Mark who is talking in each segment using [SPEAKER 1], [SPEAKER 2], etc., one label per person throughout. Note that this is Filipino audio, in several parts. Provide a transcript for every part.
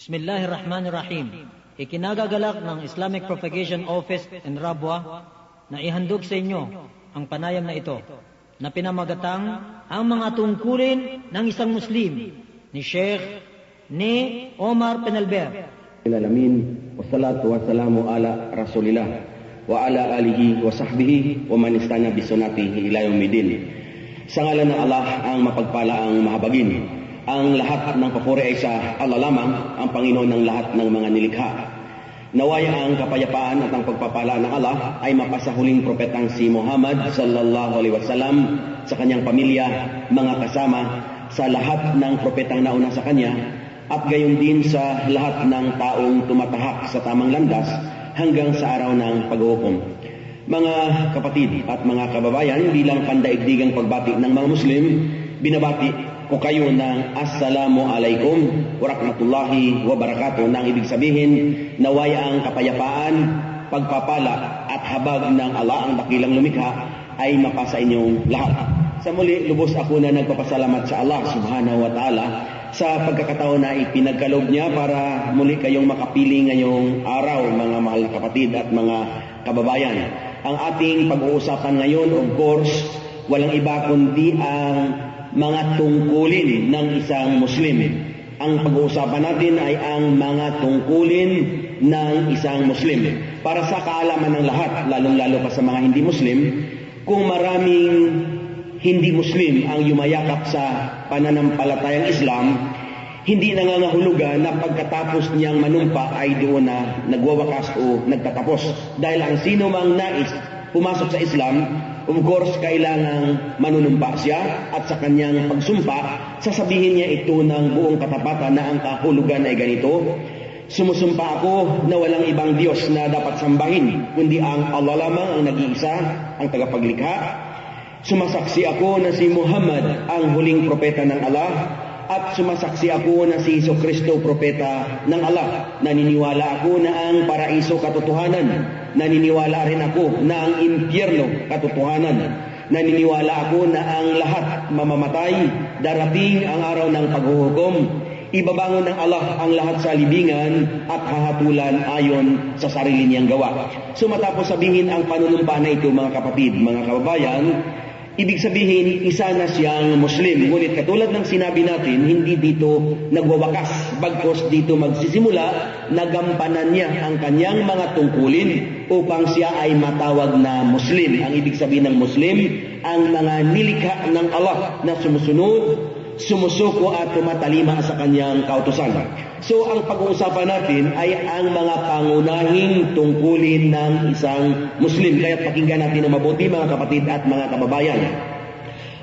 [SPEAKER 1] Bismillahirrahmanirrahim. Ikinagagalak ng Islamic Propagation Office in Rabwa na ihandog sa inyo ang panayam na ito na pinamagatang ang mga tungkulin ng isang Muslim ni Sheikh Omar Penalver.
[SPEAKER 2] Alamin, wassalatu wassalamu ala rasulillah wa ala alihi wa sahbihi wa man istana bisunatihi ila yaumidin. Sa ngalan ng Allah ang mapagpalaang mahabagin. Ang lahat ng papuri ay sa Allah lamang, ang Panginoon ng lahat ng mga nilikha. Naway ang kapayapaan at ang pagpapala ng Allah ay mapasa huling propetang si Muhammad sallallahu alaihi wasallam, sa kanyang pamilya, mga kasama, sa lahat ng propetang nauna sa kanya, at gayon din sa lahat ng taong tumatahak sa tamang landas hanggang sa araw ng paghuhukom. Mga kapatid at mga kababayan, bilang pandaigdigang pagbati ng mga Muslim, binabati ko kayo ng Assalamu alaikum wa rahmatullahi wa barakatuh, nang ibig sabihin, naway ang kapayapaan, pagpapala at habag ng Allah, ang dakilang lumikha, ay mapasa inyong lahat. Sa muli, lubos ako na nagpapasalamat sa Allah subhanahu wa ta'ala sa pagkakataon na ipinagkaloob niya para muli kayong makapili ngayong araw, mga mahal na kapatid at mga kababayan. Ang ating pag-uusapan ngayon, of course, walang iba kundi ang mga tungkulin ng isang Muslim. Ang pag-uusapan natin ay ang mga tungkulin ng isang Muslim. Para sa kaalaman ng lahat, lalong-lalo pa sa mga hindi Muslim, kung maraming hindi Muslim ang yumayakap sa pananampalatayang Islam, hindi nangangahulugan na pagkatapos niyang manumpa ay doon na nagwawakas o nagtatapos. Dahil ang sino mang nais pumasok sa Islam, of course, kailangang manunumpa siya, at sa kanyang pagsumpa, sasabihin niya ito ng buong katapatan na ang kahulugan ay ganito: sumusumpa ako na walang ibang Diyos na dapat sambahin, kundi ang Allah lamang, ang nag-iisa, ang tagapaglikha. Sumasaksi ako na si Muhammad ang huling propeta ng Allah, at sumasaksi ako na si Jesucristo propeta ng Allah. Naniniwala ako na ang paraiso katotohanan. Naniniwala rin ako na ang impyerno katotohanan. Naniniwala ako na ang lahat mamamatay, darating ang araw ng paghuhukom. Ibabangon ng Allah ang lahat sa libingan at hahatulan ayon sa sarili niyang gawa. So matapos sabihin ang panunumpa na ito, mga kapatid, mga kababayan, ibig sabihin, isa na siyang Muslim. Ngunit katulad ng sinabi natin, hindi dito nagwawakas. Bagkos dito magsisimula, nagampanan niya ang kanyang mga tungkulin upang siya ay matawag na Muslim. Ang ibig sabihin ng Muslim, ang mga nilikha ng Allah na sumusunod, sumusuko at tumatalima sa kanyang kautusan. So ang pag-uusapan natin ay ang mga pangunahing tungkulin ng isang Muslim. Kaya pakinggan natin na mabuti, mga kapatid at mga kababayan.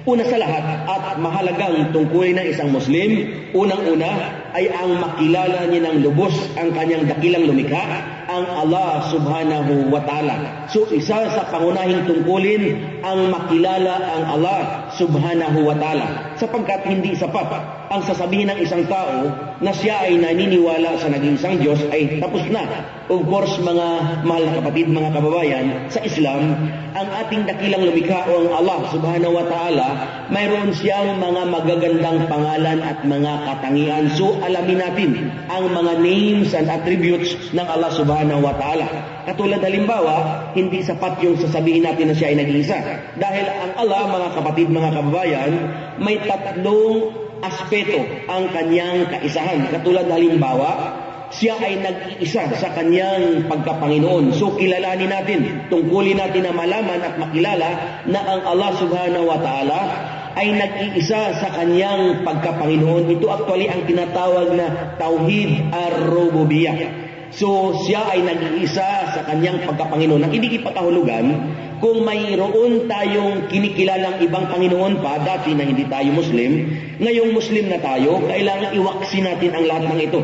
[SPEAKER 2] Una sa lahat at mahalagang tungkulin ng isang Muslim, unang-una ay ang makilala niya ng lubos ang kanyang dakilang lumikha, ang Allah subhanahu wa ta'ala. So isa sa pangunahing tungkulin ang makilala ang Allah subhanahu wa ta'ala, sapagkat hindi sapat ang sasabihin ng isang tao na siya ay naniniwala sa nag-iisang Diyos ay tapos na. Of course, mga mahal na kapatid, mga kababayan, sa Islam, ang ating dakilang lumikha o ang Allah subhanahu wa ta'ala, mayroon siyang mga magagandang pangalan at mga katangian. So alamin natin ang mga names and attributes ng Allah subhanahu wa ta'ala. Katulad halimbawa, hindi sapat yung sasabihin natin na siya ay nag-iisa. Dahil ang Allah, mga kapatid, mga kababayan, may tatlong aspeto ang kanyang kaisahan. Katulad halimbawa, siya ay nag-iisa sa kanyang pagkapanginoon. So kilalanin natin, tungkulin natin na malaman at makilala na ang Allah subhanahu wa ta'ala ay nag-iisa sa kanyang pagkapanginoon. Ito actually ang tinatawag na Tauhid ar-Rububiyyah. So siya ay nag-iisa sa kanyang pagkapanginoon. Ang ibig ipakahulugan, kung mayroon tayong kinikilalang ibang Panginoon pa, dati na hindi tayo Muslim, ngayong Muslim na tayo, kailangan iwaksin natin ang lahat ng ito.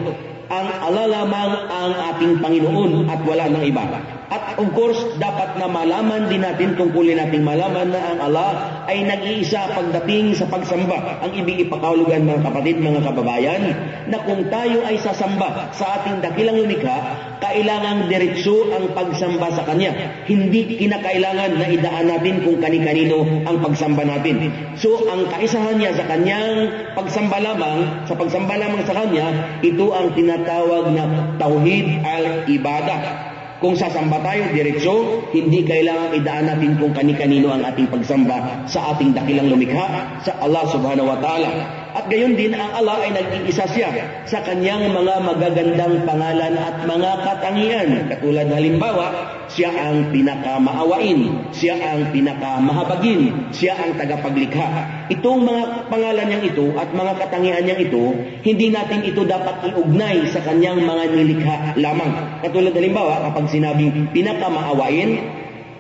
[SPEAKER 2] Ang Allah lamang ang ating Panginoon at wala ng iba. At of course, dapat na malaman din natin, tungkulin nating malaman na ang Allah ay nag-iisa pagdating sa pagsamba. Ang ibig ipakahulugan, mga kapatid, mga kababayan, na kung tayo ay sasamba sa ating dakilang lumikha, kailangang diretso ang pagsamba sa Kanya. Hindi kinakailangan na idaan natin kung kani-kanino ang pagsamba natin. So, ang kaisahan niya sa Kanyang pagsamba lamang, sa pagsamba lamang sa Kanya, ito ang tinatawag na Tauhid al-Ibadah. Kung sasamba tayo diretso, hindi kailangan idaan natin kung kani-kanino ang ating pagsamba sa ating dakilang lumikha, sa Allah subhanahu wa ta'ala. At gayon din, ang Allah ay nag-iisa siya sa Kanyang mga magagandang pangalan at mga katangian. Katulad halimbawa, siya ang pinakamaawain, siya ang pinakamahabagin, siya ang tagapaglikha. Itong mga pangalan niyang ito at mga katangian niyang ito, hindi natin ito dapat iugnay sa Kanyang mga nilikha lamang. Katulad halimbawa, kapag sinabing pinakamaawain,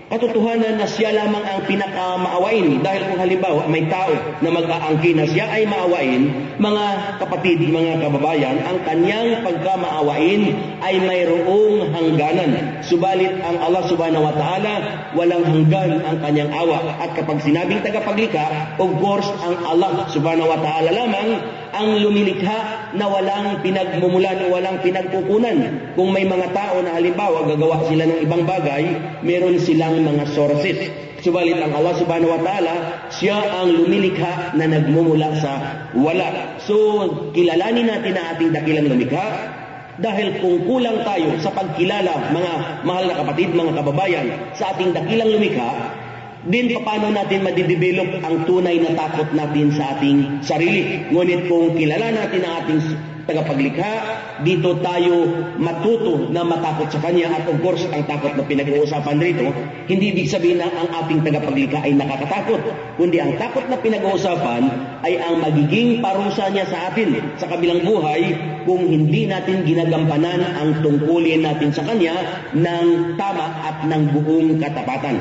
[SPEAKER 2] katotohanan na siya lamang ang pinakamaawain. Dahil kung halimbawa may tao na mag-aangkin na siya ay maawain, mga kapatid, mga kababayan, ang kanyang pagkamaawain ay mayroong hangganan. Subalit ang Allah subhanahu wa ta'ala, walang hanggan ang kanyang awa. At kapag sinabing tagapaglikha, of course, ang Allah subhanahu wa ta'ala lamang ang lumilikha na walang pinagmumulan o walang pinagkukunan. Kung may mga tao na halimbawa gagawa sila ng ibang bagay, meron silang mga sources. Subalit ang Allah subhanahu wa ta'ala, siya ang lumilikha na nagmumula sa wala. So, kilalanin natin ang ating dakilang lumikha, dahil kung kulang tayo sa pagkilala, mga mahal na kapatid, mga kababayan, sa ating dakilang lumikha, din paano natin madidevelop ang tunay na takot natin sa ating sarili. Ngunit kung kilala natin ang ating tagapaglikha, dito tayo matuto na matakot sa Kanya. At of course, ang takot na pinag-uusapan rito, hindi ibig sabihin na ang ating tagapaglikha ay nakakatakot, kundi ang takot na pinag-uusapan ay ang magiging parusa niya sa atin sa kabilang buhay kung hindi natin ginagampanan ang tungkulin natin sa Kanya ng tama at ng buong katapatan.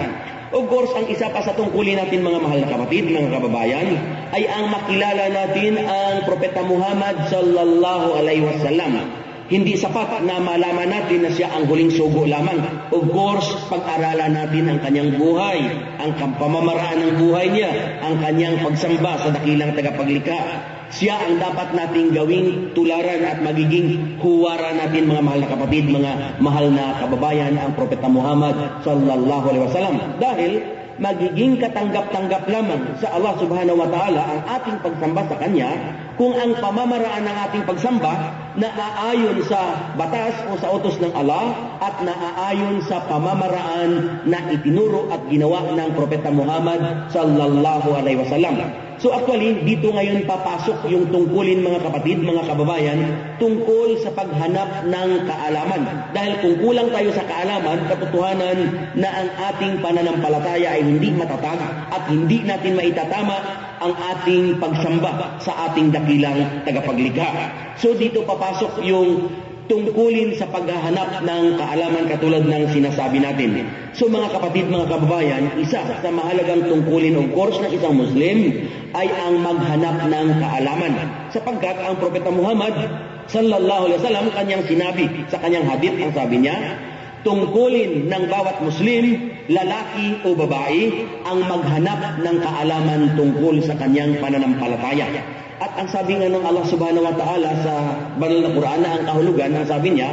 [SPEAKER 2] Of course, ang isa pa sa tungkulin natin, mga mahal na kapatid, mga kababayan, ay ang makilala natin ang Propeta Muhammad sallallahu alaihi wasallam. Hindi sapat na malaman natin na siya ang huling sugo lamang. Of course, pag-aralan natin ang kanyang buhay, ang pamamaraan ng buhay niya, ang kanyang pagsamba sa dakilang tagapaglikha. Siya ang dapat nating gawing tularan at magiging huwara natin, mga mahal na kapatid, mga mahal na kababayan, ang Propeta Muhammad sallallahu alaihi wasallam. Dahil magiging katanggap-tanggap lamang sa Allah subhanahu wa ta'ala ang ating pagsamba sa Kanya kung ang pamamaraan ng ating pagsamba na aayon sa batas o sa utos ng Allah at naaayon sa pamamaraan na itinuro at ginawa ng Propeta Muhammad sallallahu alaihi wasallam. So actually, dito ngayon papasok yung tungkulin, mga kapatid, mga kababayan, tungkol sa paghanap ng kaalaman. Dahil kung kulang tayo sa kaalaman, katotohanan na ang ating pananampalataya ay hindi matatag at hindi natin maitatama ang ating pagsamba sa ating dakilang tagapaglikha. So dito papasok yung tungkulin sa paghahanap ng kaalaman katulad ng sinasabi natin. So mga kapatid, mga kababayan, isa sa mahalagang tungkulin of course ng isang Muslim ay ang maghanap ng kaalaman. Sapagkat ang Propeta Muhammad sallallahu alaihi wasallam kanyang sinabi sa kanyang hadith, ang sabi niya, tungkulin ng bawat Muslim, lalaki o babae, ang maghanap ng kaalaman tungkol sa kanyang pananampalataya. At ang sabi nga ng Allah subhanahu wa ta'ala sa banal na Quran na ang kahulugan, ang sabi niya,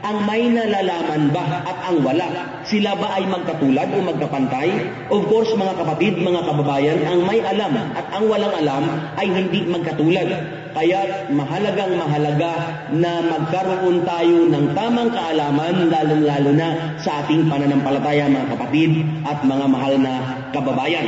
[SPEAKER 2] ang may nalalaman ba at ang wala, sila ba ay magkatulad o magkapantay? Of course, mga kapatid, mga kababayan, ang may alam at ang walang alam ay hindi magkatulad. Kaya mahalagang mahalaga na magkaroon tayo ng tamang kaalaman, lalong-lalo na sa ating pananampalataya, mga kapatid at mga mahal na kababayan.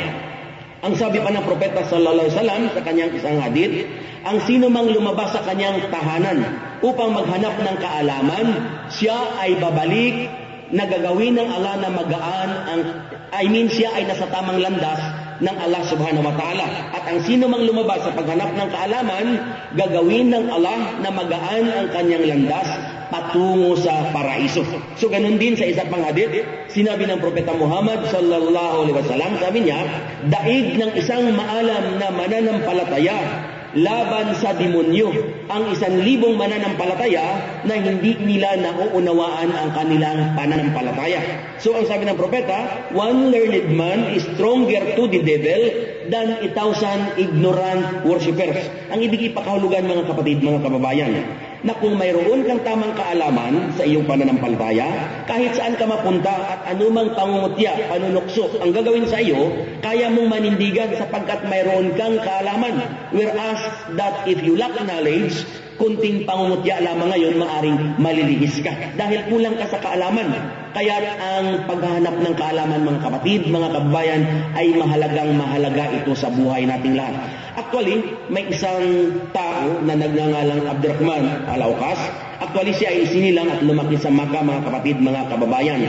[SPEAKER 2] Ang sabi pa ng Propeta sallallahu alaihi wasallam sa kanyang isang hadith, ang sino mang lumabas sa kanyang tahanan upang maghanap ng kaalaman, siya ay babalik na gagawin ng Allah na magaan siya ay nasa tamang landas ng Allah subhanahu wa ta'ala. At ang sino mang lumabas sa paghanap ng kaalaman, gagawin ng Allah na magaan ang kanyang landas patungo sa paraiso. So ganun din sa isa pang hadith, sinabi ng Propeta Muhammad sallallahu alaihi wasallam, sabi niya, daig ng isang maalam na mananampalataya laban sa demonyo ang 1,000 mananampalataya na hindi nila nauunawaan ang kanilang pananampalataya. So ang sabi ng propeta, one learned man is stronger to the devil than 1,000 ignorant worshippers. Ang ibig ipakahulugan mga kapatid, mga kababayan, na kung mayroon kang tamang kaalaman sa iyong pananampalataya, kahit saan ka mapunta at anumang pangungutya, panunukso ang gagawin sa iyo, kaya mong manindigan sapagkat mayroon kang kaalaman. Whereas that if you lack knowledge, kunting pangungutya lamang ngayon, maaring malilihis ka dahil kulang ka sa kaalaman. Kaya ang paghahanap ng kaalaman mga kapatid, mga kababayan, ay mahalaga ito sa buhay nating lahat. Actually, may isang tao na nagngangalang Abdurrahman Al-Auqas. Actually, siya ay isinilang at lumaki sa Makkah, mga kapatid, mga kababayan.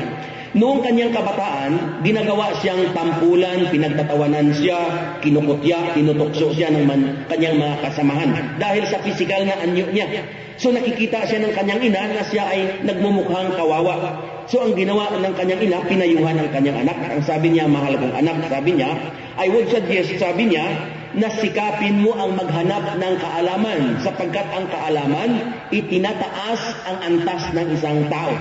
[SPEAKER 2] Noong kanyang kabataan, ginagawa siyang tampulan, pinagtatawanan siya, kinukutya, tinutokso siya ng kanyang mga kasamahan dahil sa pisikal na anyo niya. So nakikita siya ng kanyang ina na siya ay nagmumukhang kawawa. So ang ginawa ng kanyang ina, pinayuhan ng kanyang anak. Ang sabi niya, mahal kong anak, sabi niya, I would suggest, sabi niya, na sikapin mo ang maghanap ng kaalaman sapagkat ang kaalaman itinataas ang antas ng isang tao.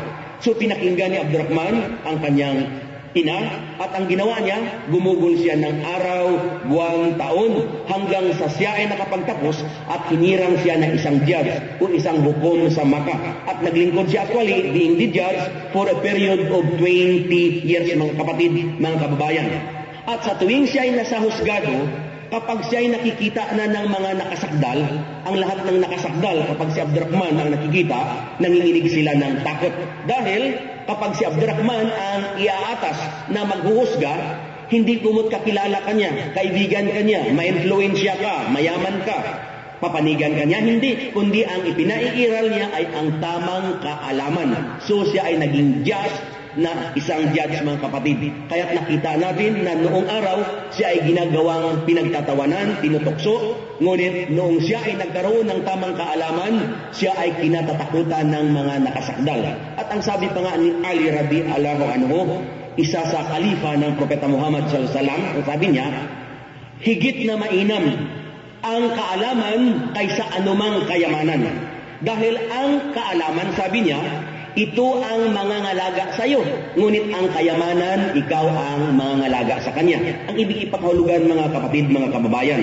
[SPEAKER 2] So pinakinggan ni Abdurrahman ang kanyang ina at ang ginawa niya, gumugol siya ng araw, buwan, taon hanggang sa siya ay nakapagtapos at hinirang siya ng isang judge o isang hukom sa Makkah. At naglingkod siya actually being the judge for a period of 20 years mga kapatid, mga kababayan. At sa tuwing siya ay nasa husgado, kapag siya ay nakikita na ng mga nakasakdal, ang lahat ng nakasakdal, kapag si Abdurrahman ang nakikita, nanginginig sila ng takot. Dahil kapag si Abdurrahman ang iaatas na maghuhusga, hindi kumot kakilala kanya, kaibigan kanya, ma-influensya ka, mayaman ka, papanigan kanya, hindi, kundi ang ipinaiiral niya ay ang tamang kaalaman. So siya ay naging just na isang judge mga kapatid. Kaya't nakita natin na noong araw siya ay ginagawang pinagtatawanan, tinutokso, ngunit noong siya ay nagkaroon ng tamang kaalaman, siya ay kinatatakutan ng mga nakasakdal. At ang sabi pa nga ni Ali radhiyallahu anhu, isa sa khalifa ng Propeta Muhammad sallallahu alaihi wasallam, ang sabi niya, higit na mainam ang kaalaman kaysa anumang kayamanan. Dahil ang kaalaman, sabi niya, ito ang mangangalaga sa iyo, ngunit ang kayamanan, ikaw ang mangangalaga sa kanya. Ang ibig ipakahulugan mga kapatid, mga kababayan,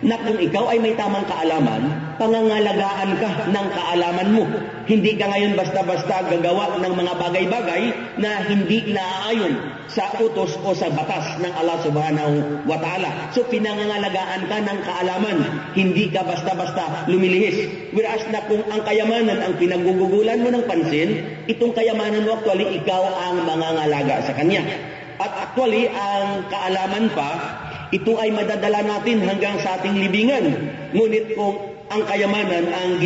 [SPEAKER 2] na kung ikaw ay may tamang kaalaman, pangangalagaan ka ng kaalaman mo. Hindi ka ngayon basta-basta gagawa ng mga bagay-bagay na hindi naaayon sa utos o sa batas ng Allah subhanahu wa ta'ala. So pinangangalagaan ka ng kaalaman, hindi ka basta-basta lumilihis. Whereas na kung ang kayamanan ang pinagugugulan mo ng pansin, itong kayamanan mo actually ikaw ang mangangalaga sa kanya. At actually ang kaalaman pa, ito ay madadala natin hanggang sa ating libingan. Ngunit kung ang kayamanan ang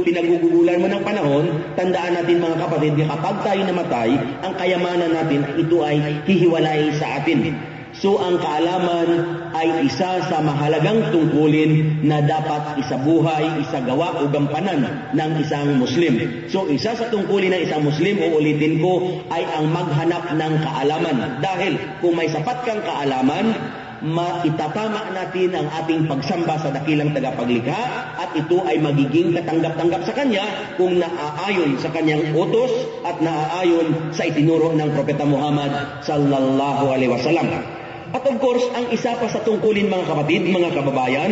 [SPEAKER 2] pinagugugulan mo ng panahon, tandaan natin mga kapatid, kapag tayo namatay, ang kayamanan natin, ito ay hihiwalay sa atin. So ang kaalaman ay isa sa mahalagang tungkulin na dapat isabuhay, isagawa o gampanan ng isang Muslim. So isa sa tungkulin ng isang Muslim, uulitin ko, ay ang maghanap ng kaalaman. Dahil kung may sapat kang kaalaman, maitatama natin ang ating pagsamba sa dakilang tagapaglikha at ito ay magiging katanggap-tanggap sa Kanya kung naaayon sa Kanyang utos at naaayon sa itinuro ng Propeta Muhammad sallallahu alaihi wasallam. At of course, ang isa pa sa tungkulin mga kapatid, mga kababayan,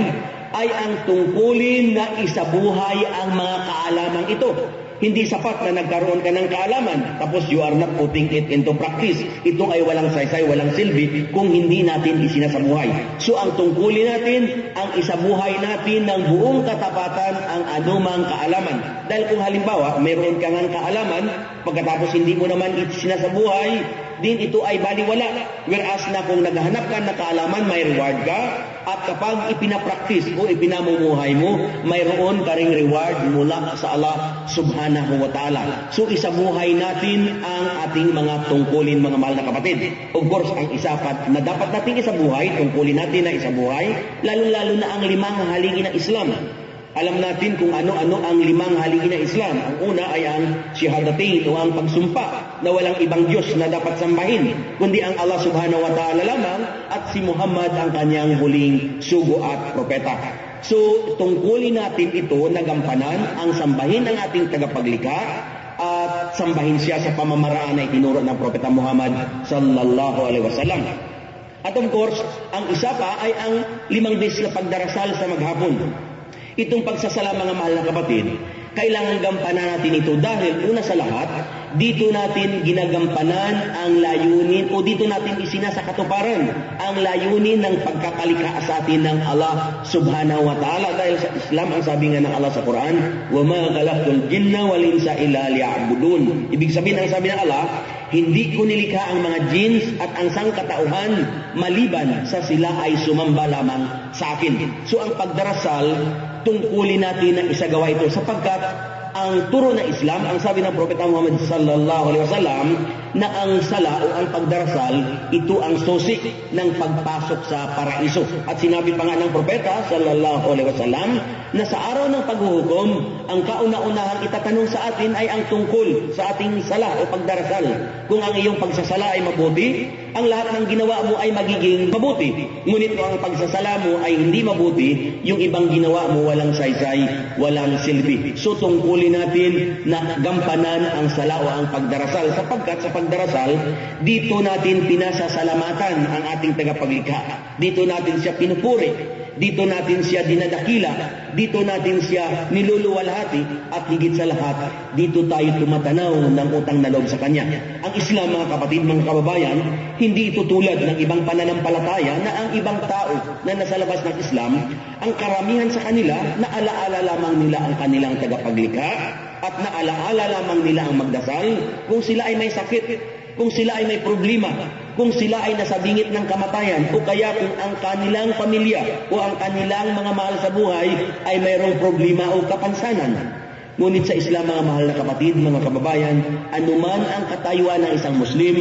[SPEAKER 2] ay ang tungkulin na isabuhay ang mga kaalamang ito. Hindi sapat na nagkaroon ka ng kaalaman tapos you are not putting it into practice. Ito ay walang saysay, walang silbi kung hindi natin isinasabuhay. So ang tungkulin natin, ang isabuhay natin ng buong katapatan ang anumang kaalaman. Dahil kung halimbawa, mayroon ka ng kaalaman, pagkatapos hindi mo naman sinasabuhay, din ito ay baliwala. Whereas na kung naghahanap ka ng kaalaman, may reward ka. At kapag ipinapractice o ipinamumuhay mo, mayroon ka ring reward mula sa Allah subhanahu wa ta'ala. So isabuhay natin ang ating mga tungkulin mga mahal na kapatid. Of course, ang isa pa na dapat natin isabuhay, tungkulin natin na isabuhay, lalo-lalo na ang 5 haligi ng Islam. Alam natin kung ano-ano ang 5 haligi ng Islam. Ang una ay ang shahadatain o ang pagsumpa na walang ibang Diyos na dapat sambahin, kundi ang Allah subhanahu wa ta'ala lamang at si Muhammad ang kanyang huling sugo at propeta. So, tungkulin natin ito na gampanan ang sambahin ng ating tagapaglikha at sambahin siya sa pamamaraan na itinuro ng Propeta Muhammad sallallahu alaihi wasallam. At of course, ang isa pa ay ang 5 beses na pagdarasal sa maghapon. Itong pagsasala, mga mahal na kapatid, kailangan gampanan natin ito dahil una sa lahat, dito natin ginagampanan ang layunin o dito natin isinasakatuparan ang layunin ng pagkakalikha sa atin ng Allah subhanahu wa ta'ala. Dahil sa Islam, ang sabi nga ng Allah sa Quran, وَمَا خَلَقْتُ الْجِنَّ وَالْإِنسَ إِلَّا لِيَعْبُدُونَ. Ibig sabihin, ang sabi ng Allah, hindi ko nilikha ang mga jins at ang sangkatauhan maliban sa sila ay sumamba lamang sa akin. So ang pagdarasal, tungkulin natin na isagawa ito sapagkat ang turo ng Islam, ang sabi ng Propeta Muhammad sallallahu alaihi wasallam, na ang sala o ang pagdarasal, ito ang susi ng pagpasok sa paraiso. At sinabi pa nga ng Propeta sallallahu alaihi wasallam na sa araw ng paghuhukom, ang kauna-unahang itatanong sa atin ay ang tungkol sa ating sala o pagdarasal. Kung ang iyong pagsasala ay mabuti, ang lahat ng ginawa mo ay magiging mabuti. Ngunit kung ang pagsasala mo ay hindi mabuti, yung ibang ginawa mo walang saysay, walang silbi. So tungkulin natin na gampanan ang sala o ang pagdarasal sapagkat sa pagdarasal, dito natin pinasasalamatan ang ating tagapaglikha. Dito natin siya pinupuri. Dito natin siya dinadakila, dito natin siya niluluwalhati, at higit sa lahat, dito tayo tumatanaw ng utang na loob sa Kanya. Ang Islam, mga kapatid, mga kababayan, hindi ito tulad ng ibang pananampalataya na ang ibang tao na nasa labas ng Islam, ang karamihan sa kanila, naalaala lamang nila ang kanilang tagapaglikha at naalaala lamang nila ang magdasal kung sila ay may sakit, kung sila ay may problema, kung sila ay nasa bingit ng kamatayan, o kaya kung ang kanilang pamilya o ang kanilang mga mahal sa buhay ay mayroong problema o kapansanan. Ngunit sa Islam, mga mahal na kapatid, mga kababayan, anuman ang katayuan ng isang Muslim,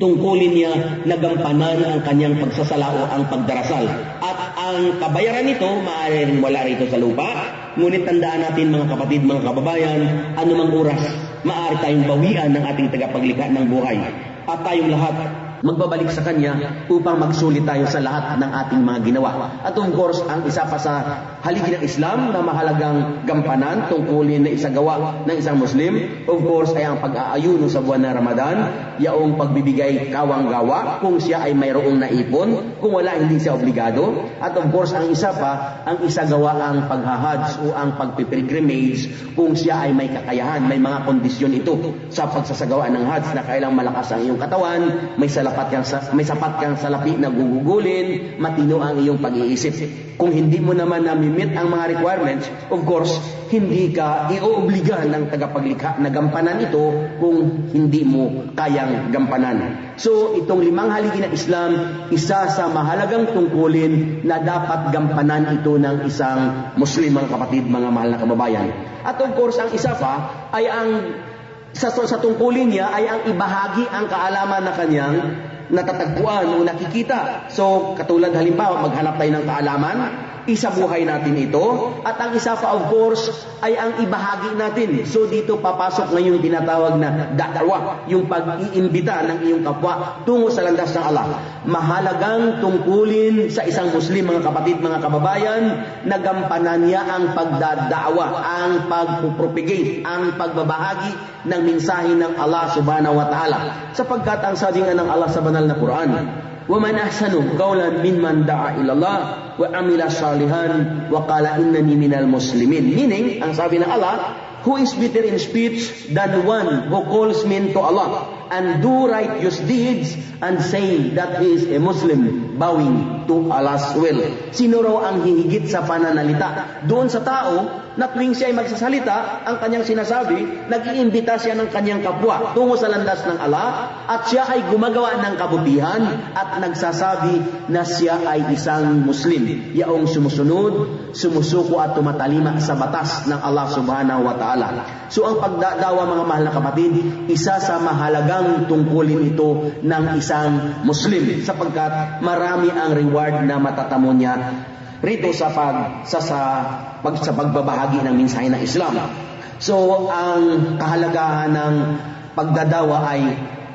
[SPEAKER 2] tungkulin niya na gampanan ang kanyang pagsasala o ang pagdarasal. At ang kabayaran nito, maaaring wala rito sa lupa, ngunit tandaan natin, mga kapatid, mga kababayan, anumang oras, maaari tayong bawian ng ating tagapaglikha ng buhay. At tayong lahat magbabalik sa Kanya upang magsulit tayo sa lahat ng ating mga ginawa. At of course, ang isa pa sa haligi ng Islam na mahalagang gampanan, tungkulin na isagawa ng isang Muslim, of course, ay ang pag-aayuno sa buwan ng Ramadan, yaong pagbibigay kawang-gawa kung siya ay mayroong naipon, kung wala, hindi siya obligado. At of course, ang isa pa, ang isagawa ang paghahajj o ang pagpipilgrimage kung siya ay may kakayahan, may mga kondisyon ito sa pagsasagawa ng hajj na kailang malakas ang iyong katawan, may sapat kang salapi na gugugulin, matino ang iyong pag-iisip. Kung hindi mo naman namimit ang mga requirements, of course, hindi ka ioobliga ng tagapaglikha na gampanan ito kung hindi mo kayang gampanan. So, itong 5 haligi ng Islam, isa sa mahalagang tungkulin na dapat gampanan ito ng isang Muslim, mga kapatid, mga mahal na kababayan. At of course, ang isa pa ay ang sa tungkulin niya ay ang ibahagi ang kaalaman na kanyang natatagpuan o nakikita. So, katulad halimbawa, maghanap tayo ng kaalaman, isabuhay natin ito. At ang isa pa, of course, ay ang ibahagi natin. So, dito papasok na yung tinatawag na da'wa, yung pag-iimbita ng iyong kapwa tungo sa landas ng Allah. Mahalagang tungkulin sa isang Muslim, mga kapatid, mga kababayan, na gampanan niya ang pagdadawa, ang pagpupropagate, ang pagbabahagi ng mensahe ng Allah subhanahu wa ta'ala. Sapagkat ang sabi nga ng Allah sa banal na Quran, وَمَنْ أَحْسَنُ قَوْلًا مِمَّنْ دَعَا إِلَى اللَّهِ وَعَمِلَ صَالِحًا وَقَالَ إِنَّنِي مِنَ الْمُسْلِمِينَ. Meaning, ang sabi ng Allah, who is better in speech than one who calls men to Allah and do righteous deeds and say that he is a Muslim, bowing to Allah's will. Sino raw ang hihigit sa pananalita doon sa tao na tuwing siya ay magsasalita, ang kanyang sinasabi, nag-iimbita siya ng kanyang kapwa tungo sa landas ng Allah, at siya ay gumagawa ng kabutihan at nagsasabi na siya ay isang Muslim, yaong sumusunod, sumusuko at tumatalima sa batas ng Allah subhanahu wa ta'ala. So ang pagdadawa, mga mahal na kapatid, isa sa mahalagang tungkulin ito ng isang Muslim, sapagkat marami ang reward na matatamo niya rito sa pagbabahagi ng mensahe ng Islam. So, ang kahalagahan ng pagdadawa ay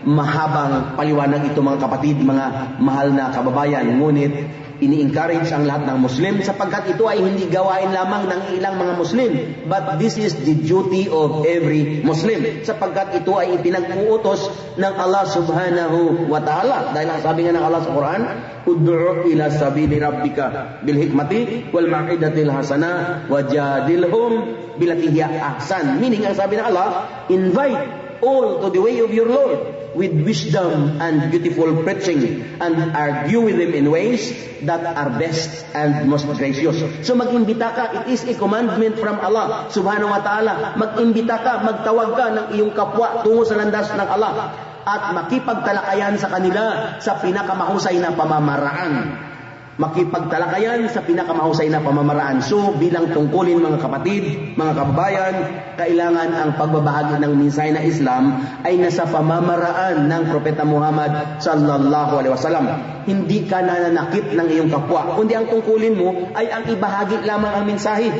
[SPEAKER 2] mahabang paliwanag ito, mga kapatid, mga mahal na kababayan. Ngunit,
[SPEAKER 3] ini-encourage ang lahat ng Muslim sapagkat ito ay hindi gawain lamang ng ilang mga Muslim, but this is the duty of every Muslim sapagkat ito ay ipinag-uutos ng Allah subhanahu wa ta'ala. Dahil ang sabi nga ng Allah sa Quran, ud'u ila sabili rabbika bil hikmati wal ma'idatil hasana wajadilhum billati hiya ahsan. Meaning, ang sabi ng Allah, invite all to the way of your Lord with wisdom and beautiful preaching, and argue with them in ways that are best and most gracious. So mag-imbita ka, it is a commandment from Allah subhanahu wa ta'ala. Mag-imbita ka, magtawag ka ng iyong kapwa tungo sa landas ng Allah at makipagtalakayan sa kanila sa pinakamahusay na pamamaraan. Makipagtalakayan sa pinakamahusay na pamamaraan. So bilang tungkulin mga kapatid, mga kababayan, kailangan ang pagbabahagi ng mensahe na Islam ay nasa pamamaraan ng Propeta Muhammad sallallahu alaihi wasallam. Hindi ka nananakit ng iyong kapwa, kundi ang tungkulin mo ay ang ibahagi lamang ang mensahe.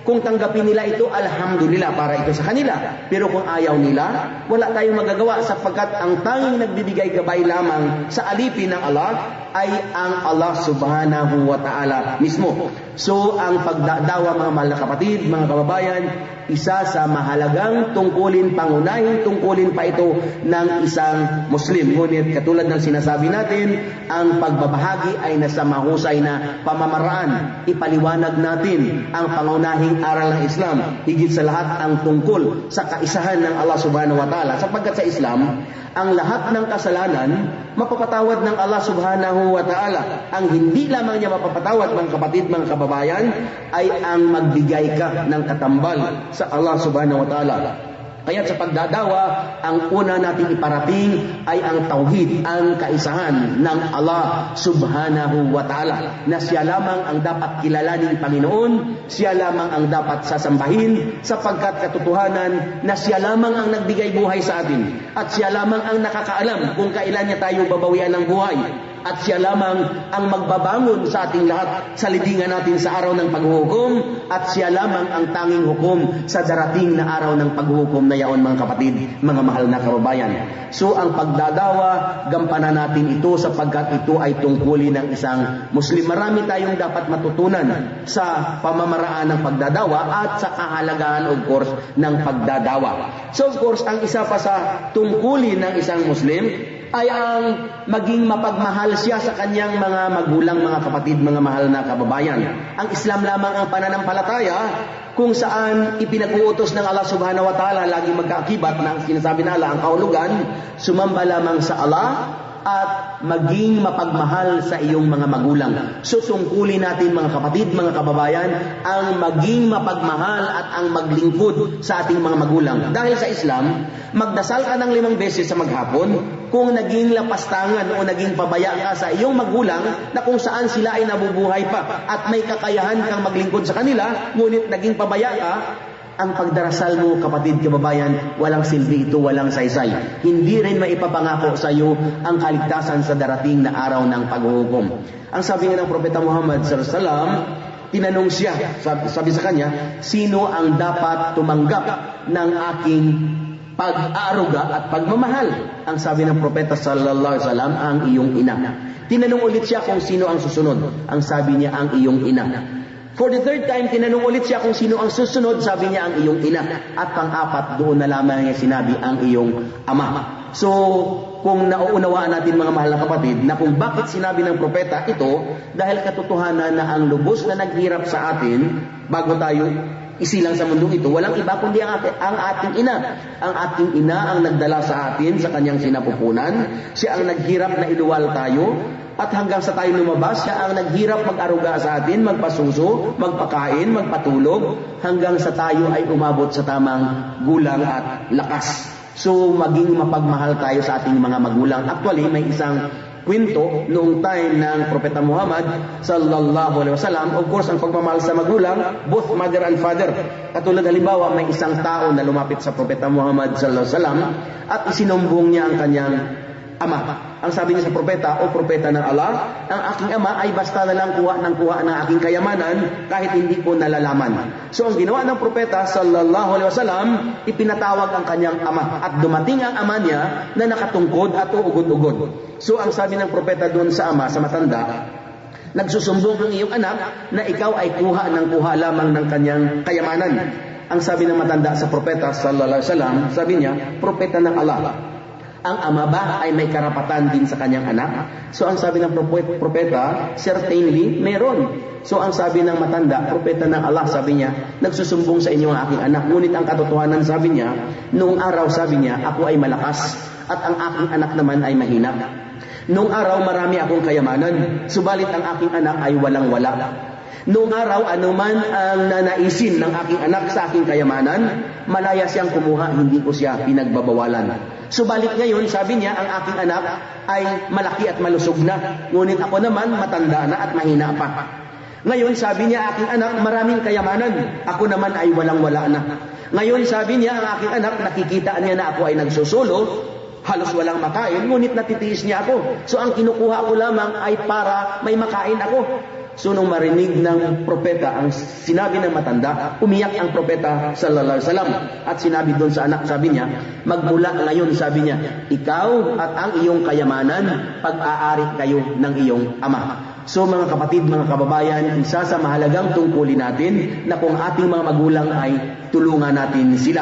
[SPEAKER 3] Kung tanggapin nila ito, alhamdulillah, para ito sa kanila. Pero kung ayaw nila, wala tayong magagawa sapagkat ang tanging nagbibigay gabay lamang sa alipin ng Allah ay ang Allah subhanahu wa ta'ala mismo. So, ang pagdadawa, mga mahal na kapatid, mga kababayan, isa sa mahalagang tungkulin, pangunahing tungkulin pa ito ng isang Muslim. Ngunit katulad ng sinasabi natin, ang pagbabahagi ay nasa mahusay na pamamaraan. Ipaliwanag natin ang pangunahing aral ng Islam. Higit sa lahat ang tungkol sa kaisahan ng Allah subhanahu wa ta'ala. Sapagkat sa Islam, ang lahat ng kasalanan mapapatawad ng Allah subhanahu wa ta'ala. Ang hindi lamang niya mapapatawad, mga kapatid, mga kababayan, ay ang magbigay ka ng katambal sa Allah subhanahu wa ta'ala. Kaya sa pagdadawa, ang una natin iparating ay ang tauhid, ang kaisahan ng Allah subhanahu wa ta'ala, na siya lamang ang dapat kilalaning Panginoon, siya lamang ang dapat sasambahin, sapagkat katotohanan na siya lamang ang nagbigay buhay sa atin, at siya lamang ang nakakaalam kung kailan niya tayo babawian ng buhay, at siya lamang ang magbabangon sa ating lahat sa libingan natin sa araw ng paghuhukom, at siya lamang ang tanging hukom sa darating na araw ng paghuhukom na yaon, mga kapatid, mga mahal na kababayan. So ang pagdadawa, gampanan natin ito sapagkat ito ay tungkulin ng isang Muslim. Marami tayong dapat matutunan sa pamamaraan ng pagdadawa at sa kahalagahan, of course, ng pagdadawa. So of course, ang isa pa sa tungkulin ng isang Muslim ay ang maging mapagmahal siya sa kanyang mga magulang, mga kapatid, mga mahal na kababayan. Ang Islam lamang ang pananampalataya kung saan ipinag-uutos ng Allah subhanahu wa ta'ala lagi magkaakibat na sinasabi na Allah ang kahulugan, sumamba lamang sa Allah at maging mapagmahal sa iyong mga magulang. So tungkulin natin, mga kapatid, mga kababayan, ang maging mapagmahal at ang maglingkod sa ating mga magulang. Dahil sa Islam, magdasal ka ng 5 beses sa maghapon kung naging lapastangan o naging pabaya ka sa iyong magulang na kung saan sila ay nabubuhay pa at may kakayahan kang maglingkod sa kanila, ngunit naging pabaya ka, ang pagdarasal mo, kapatid, kababayan, walang silbi ito, walang saysay. Hindi rin maipapangako sa iyo ang kaligtasan sa darating na araw ng paghuhukom. Ang sabi nga ng Propeta Muhammad sallallahu alaihi wasallam, tinanong siya, sabi sa kanya, sino ang dapat tumanggap ng aking pag-aaruga at pagmamahal? Ang sabi ng Propeta sallallahu alaihi wasallam, ang iyong ina. Tinanong ulit siya kung sino ang susunod. Ang sabi niya, ang iyong ina. For the third time, tinanong ulit siya kung sino ang susunod. Sabi niya, ang iyong ina. At pang-apat, doon na lamang niya sinabi, ang iyong ama. So, kung nauunawaan natin, mga mahal na kapatid, na kung bakit sinabi ng propeta ito, dahil katotohanan na ang lubos na naghirap sa atin, bago tayo isilang sa mundong ito, walang iba kundi ang ating ina. Ang ating ina ang nagdala sa atin sa kanyang sinapupunan. Siya ang naghirap na iluwal tayo. At hanggang sa tayo lumabas, siya ang naghirap mag-aruga sa atin, magpasuso, magpakain, magpatulog, hanggang sa tayo ay umabot sa tamang gulang at lakas. So, maging mapagmahal tayo sa ating mga magulang. Actually, may isang kwento noong time ng Propeta Muhammad sallallahu alaihi wasallam. Of course, ang pagmamahal sa magulang, both mother and father. Katulad halimbawa, may isang tao na lumapit sa Propeta Muhammad sallallahu alaihi wasallam at isinumbong niya ang kanyang ama. Ang sabi niya sa propeta, o propeta ng Allah, ang aking ama ay basta na lang kuha ng aking kayamanan kahit hindi ko nalalaman. So ang ginawa ng propeta sallallahu alaihi wasallam, ipinatawag ang kanyang ama at dumating ang ama niya na nakatungkod at uugod-ugod. So ang sabi ng propeta doon sa ama, sa matanda, Nagsusumbong ang iyong anak na ikaw ay kuha lamang ng kanyang kayamanan. Ang sabi ng matanda sa propeta sallallahu alaihi wasallam, sabi niya, propeta ng Allah. Ang ama ba ay may karapatan din sa kanyang anak? So ang sabi ng propeta, certainly meron. So ang sabi ng matanda, propeta ng Allah, sabi niya, nagsusumbong sa inyo ang aking anak. Ngunit ang katotohanan, sabi niya, noong araw, sabi niya, ako ay malakas at ang aking anak naman ay mahina. Noong araw, marami akong kayamanan, subalit ang aking anak ay walang-wala. Noong araw, anuman ang nanaisin ng aking anak sa aking kayamanan, malaya siyang kumuha, hindi ko siya pinagbabawalan. Subalit ngayon, sabi niya, ang aking anak ay malaki at malusog na. Ngunit ako naman, matanda na at mahina pa. Ngayon, sabi niya, aking anak, maraming kayamanan. Ako naman ay walang-wala na. Ngayon, sabi niya, ang aking anak, nakikita niya na ako ay nagsusulo, halos walang makain, ngunit natitiis niya ako. So, ang kinukuha ko lamang ay para may makain ako. So, nung marinig ng propeta ang sinabi ng matanda, umiyak ang propeta sallallahu alaihi wasallam. At sinabi doon sa anak, sabi niya, magmula ngayon, sabi niya, ikaw at ang iyong kayamanan, pag-aari kayo ng iyong ama. So mga kapatid, mga kababayan, isa sa mahalagang tungkulin natin na kung ating mga magulang ay tulungan natin sila.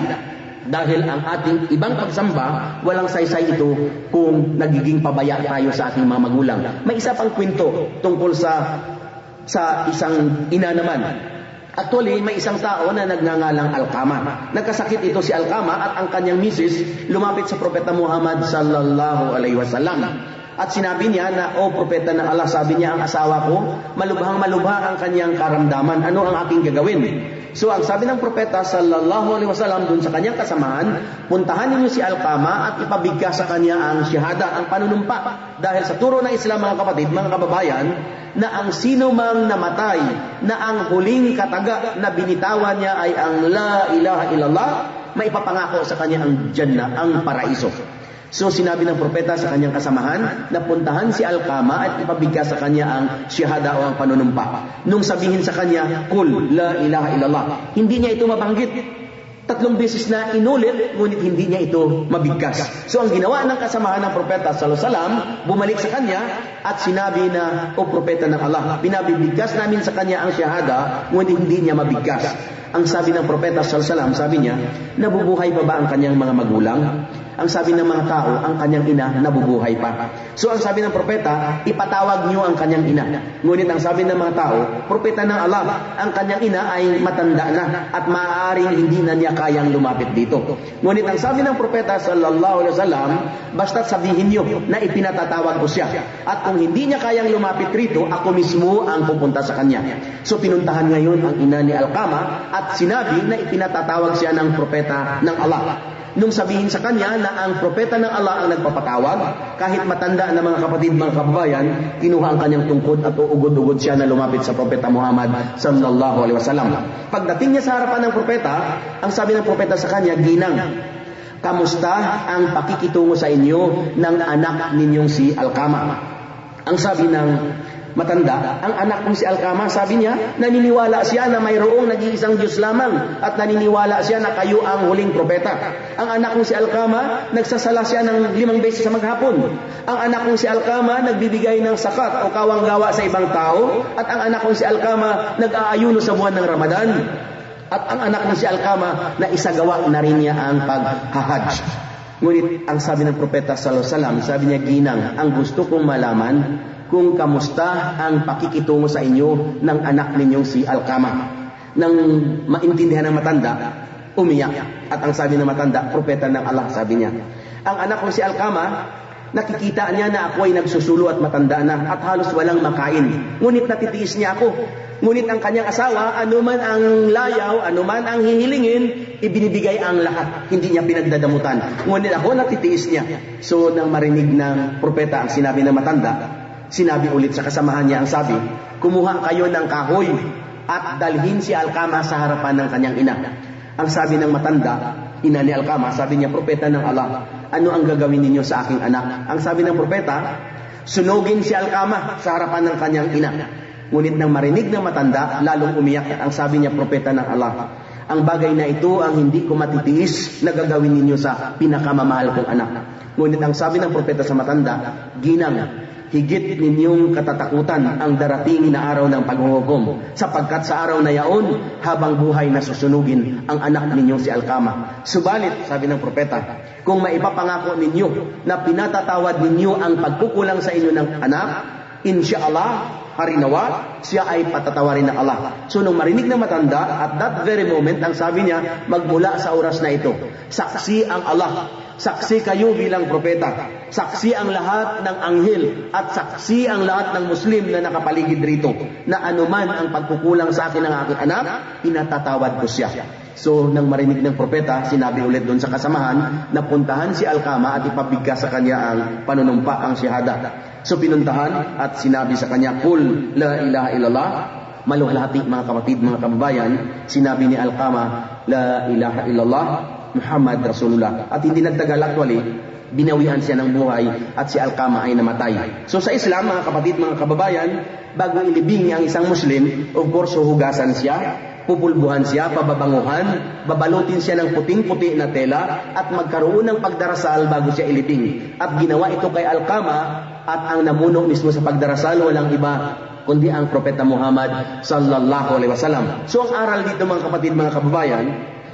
[SPEAKER 3] Dahil ang ating ibang pagsamba, walang saysay ito kung nagiging pabaya tayo sa ating mga magulang. May isa pang kwento tungkol sa isang ina naman. Actually, may isang tao na nagngangalang Alqama. Nagkasakit ito si Alqama at ang kanyang misis lumapit sa propeta Muhammad sallallahu alaihi wasallam. At sinabi niya na, o propeta ng Allah, sabi niya, ang asawa ko, malubhang-malubha ang kanyang karamdaman. Ano ang aking gagawin? So, ang sabi ng propeta sallallahu alaihi wasallam dun sa kanyang kasamahan, puntahan ninyo si Alqama at ipabigkas sa kanya ang syahada, ang panunumpa. Dahil sa turo ng Islam, mga kapatid, mga kababayan, na ang sino mang namatay, na ang huling kataga na binitawan niya ay ang la ilaha illallah, maipapangako sa kanya ang Jannah, ang paraiso. So sinabi ng propeta sa kanyang kasamahan na puntahan si Alqama at ipabigkas sa kanya ang syahada o ang panunumpa. Nung sabihin sa kanya, Kul la ilaha illallah, hindi niya ito mabanggit. 3 beses na inulit, ngunit hindi niya ito mabigkas. So ang ginawa ng kasamahan ng propeta sallallahu alaihi wasallam, bumalik sa kanya at sinabi na, o propeta ng Allah, pinabibigkas namin sa kanya ang syahada, ngunit hindi niya mabigkas. Ang sabi ng propeta sallallahu alaihi wasallam, sabi niya, nabubuhay pa ba ang kanyang mga magulang? Ang sabi ng mga tao, ang kanyang ina nabubuhay pa. So ang sabi ng propeta, ipatawag niyo ang kanyang ina. Ngunit ang sabi ng mga tao, propeta ng Allah, ang kanyang ina ay matanda na at maaaring hindi na niya kayang lumapit dito. Ngunit ang sabi ng propeta sallallahu alaihi wasallam, basta't sabihin niyo na ipinatatawag ko siya. At kung hindi niya kayang lumapit rito, ako mismo ang pupunta sa kanya. So pinuntahan ngayon ang ina ni Alqama at sinabi na ipinatatawag siya ng propeta ng Allah. Nung sabihin sa kanya na ang propeta ng Allah ang nagpapatawag, kahit matanda na mga kapatid, mga kababayan, kinuha ang kanyang tungkod at uugod-ugod siya na lumapit sa propeta Muhammad sallallahu alaihi wasallam. Pagdating niya sa harapan ng propeta, ang sabi ng propeta sa kanya, Ginang, kamusta ang pakikitungo sa inyo ng anak ninyong si Alqama? Ang sabi ng matanda, ang anak kong si Alqama, sabi niya, naniniwala siya na mayroong nag-iisang Diyos lamang at naniniwala siya na kayo ang huling propeta. Ang anak kong si Alqama, nagsasala siya ng 5 beses sa maghapon. Ang anak kong si Alqama, nagbibigay ng sakat o kawanggawa sa ibang tao. At ang anak kong si Alqama, nag-aayuno sa buwan ng Ramadan. At ang anak kong si Alqama, na isagawa na rin niya ang paghahaj. Ngunit ang sabi ng propeta sallallahu alaihi wasallam, sabi niya, Ginang, ang gusto kong malaman kung kamusta ang pakikitungo sa inyo ng anak ninyong si Alqama. Nang maintindihan ng matanda, umiyak. At ang sabi ng matanda, propeta ng Allah, sabi niya, ang anak kong si Alqama, nakikita niya na ako ay nagsusulo at matanda na at halos walang makain. Ngunit natitiis niya ako. Ngunit ang kanyang asawa, anuman ang layaw, anuman ang hihilingin, ibinibigay ang lahat. Hindi niya pinagdadamutan. Ngunit ako natitiis niya. So nang marinig ng propeta ang sinabi ng matanda, sinabi ulit sa kasamahan niya ang sabi, kumuha kayo ng kahoy at dalhin si Alqama sa harapan ng kanyang ina. Ang sabi ng matanda, ina ni Alqama, sabi niya, propeta ng Allah, ano ang gagawin ninyo sa aking anak? Ang sabi ng propeta, sunugin si Alqama sa harapan ng kanyang ina. Ngunit nang marinig ng matanda, lalong umiyak. Ang sabi niya, propeta ng Allah, ang bagay na ito ang hindi ko matitiis na gagawin ninyo sa pinakamamahal kong anak. Ngunit ang sabi ng propeta sa matanda, Ginang, higit ninyong katatakutan ang darating na araw ng paghuhukom, sapagkat sa araw na yaon, habang buhay na susunugin ang anak ninyong si Alkama. Subalit, sabi ng propeta, kung maipapangako ninyo na pinatatawad ninyo ang pagkukulang sa inyo ng anak, insyaallah, harinawa, siya ay patatawarin ng Allah. So nung marinig ng matanda, at that very moment, ang sabi niya, magmula sa oras na ito, saksi ang Allah, saksi kayo bilang propeta, saksi ang lahat ng anghel, at saksi ang lahat ng Muslim na nakapaligid rito, na anuman ang pagkukulang sa akin ng aking anak, pinatatawad ko siya. So, nang marinig ng propeta, sinabi ulit doon sa kasamahan, na puntahan si Alkama at ipabigkas sa kanya ang panunumpa, ang syahada. So, pinuntahan at sinabi sa kanya, Qul la ilaha illallah. Maluwalhati mga kapatid, mga kababayan, sinabi ni Alkama, la ilaha illallah, Muhammad Rasulullah. At hindi nagtagal actually, binawian siya ng buhay at si Alkama ay namatay. So sa Islam, mga kapatid, mga kababayan, bago ilibing ang isang Muslim, of course, huhugasan siya, pupulbuhan siya, pababanguhan, babalutin siya ng puting-puti na tela, at magkaroon ng pagdarasal bago siya ilibing. At ginawa ito kay Alkama, at ang namuno mismo sa pagdarasal, walang iba kundi ang Propeta Muhammad sallallahu alaihi wasallam. So ang aral dito, mga kapatid, mga kababayan,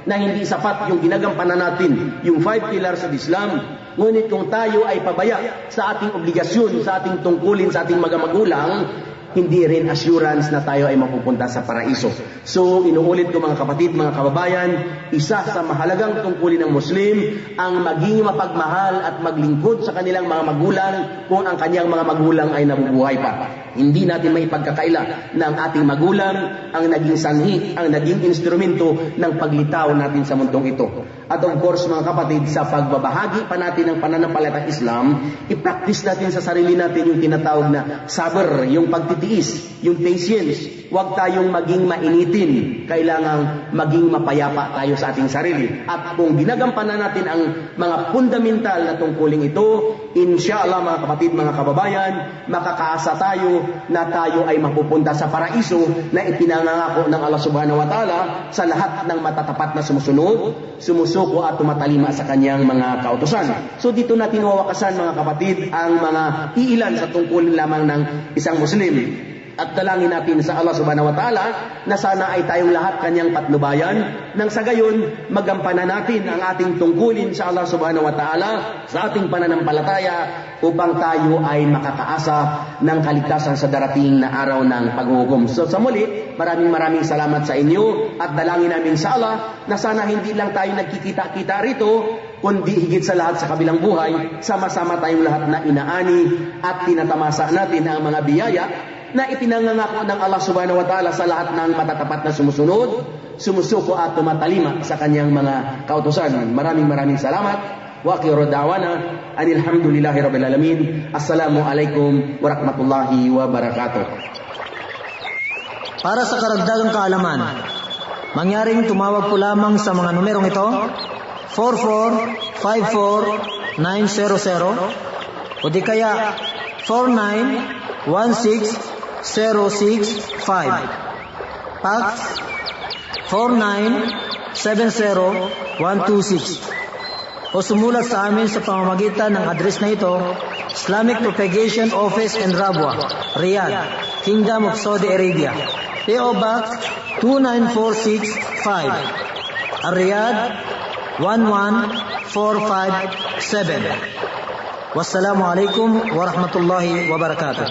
[SPEAKER 3] na hindi sapat yung ginagampanan natin, yung 5 pillars of Islam. Ngunit kung tayo ay pabaya sa ating obligasyon, sa ating tungkulin, sa ating mga magulang, hindi rin assurance na tayo ay mapupunta sa paraiso. So, inuulit ko mga kapatid, mga kababayan, isa sa mahalagang tungkulin ng Muslim ang maging mapagmahal at maglingkod sa kanilang mga magulang kung ang kanyang mga magulang ay nabubuhay pa. Hindi natin maipagkakaila na ang ating magulang ang naging sanhi, ang naging instrumento ng paglitaw natin sa mundong ito. At of course, mga kapatid, sa pagbabahagi pa natin ng pananampalatang Islam, i-practice natin sa sarili natin yung tinatawag na sabr, yung pagtitiis, yung patience. Huwag tayong maging mainitin. Kailangang maging mapayapa tayo sa ating sarili. At kung ginagampanan natin ang mga fundamental na tungkuling ito, inshallah mga kapatid, mga kababayan, makakaasa tayo na tayo ay mapupunta sa paraiso na ipinangangako ng Allah subhanahu wa ta'ala sa lahat ng matatapat na sumusuko at tumatalima sa kanyang mga kautusan. So dito natin wawakasan, mga kapatid, ang mga iilan sa tungkulin lamang ng isang Muslim. At dalangin natin sa Allah subhanahu wa ta'ala na sana ay tayong lahat kanyang patnubayan, nang sa gayon magampanan natin ang ating tungkulin sa Allah subhanahu wa ta'ala sa ating pananampalataya upang tayo ay makakaasa ng kaligtasan sa darating na araw ng paghuhukom. So sa muli, maraming salamat sa inyo at dalangin namin sa Allah na sana hindi lang tayo nagkikita-kita rito, kundi higit sa lahat sa kabilang buhay, sama-sama tayong lahat na inaani at tinatamasa natin ang mga biyaya na ipinangangako ng Allah subhanahu wa ta'ala sa lahat ng matatapat na sumusunod, sumusuko at tumatalima sa kanyang mga kautusan. Maraming salamat. Wa akhiru da'wana anil hamdulillahi rabbil alamin. Assalamu alaikum warahmatullahi wabarakatuh.
[SPEAKER 1] Para sa karagdagang kaalaman, mangyaring tumawag po lamang sa mga numerong ito, 4454-900 o di kaya 4916-065. Fax 4970-126. O sumulat sa amin sa pamamagitan ng address na ito, Islamic Propagation Office in Rabwa, Riyadh, Kingdom of Saudi Arabia. P.O. Box 29465, Riyadh 11457. Wassalamu alaikum warahmatullahi wabarakatuh.